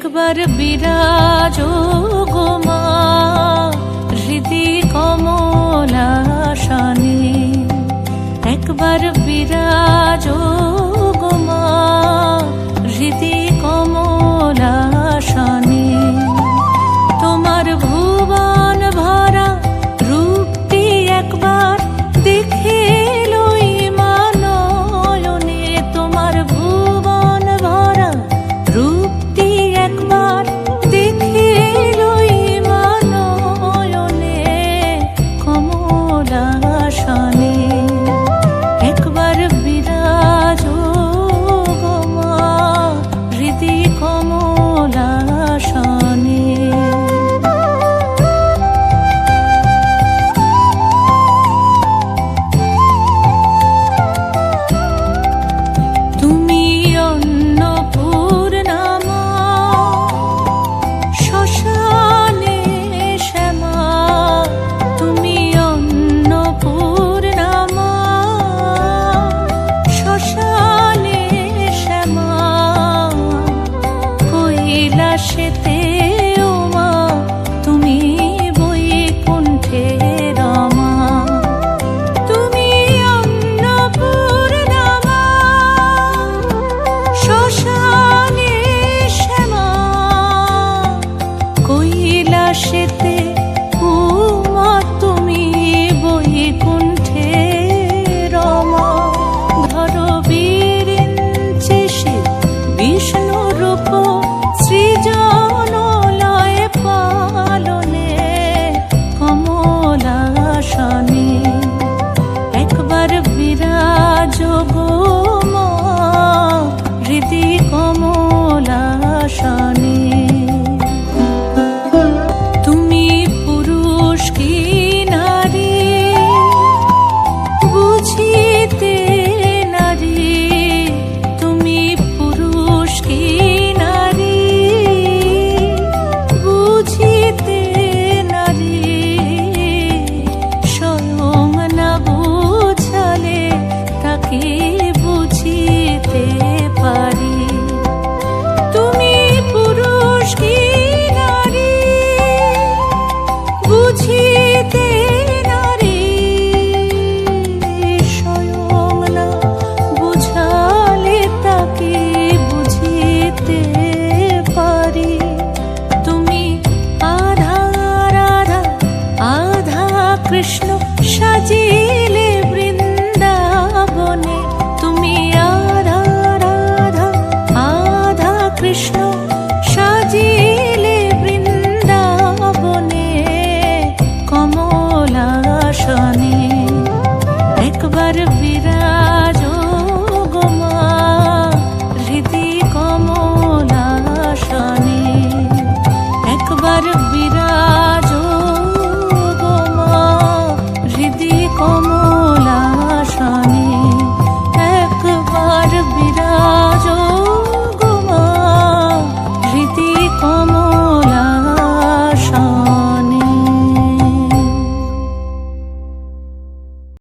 একবার বিরাজো গো মা হৃদি কমলাসনে, একবার বিরাজো গো মা হৃদি কমলাসনে। তোমার ভুবন ভরা রূপটি একবার দেখে লই মা নয়নে, তোমার ভুবন ভরা রূপটি একবার দেখে লই মা নয়নে কমলাসনে। একবার বিরাজো গো মা হৃদি কমলাসনে। তুমি অন্নপূর্ণা মা শ্মশানে শ্যামা, তুমি অন্নপূর্ণা মা শ্মশানে শ্যামা। কৈলাসেতে ও মা তুমি বৈকুণ্ঠে রমা, তুমি অন্নপূর্ণা মা শ্মশানে শ্যামা। কৈলাসেতে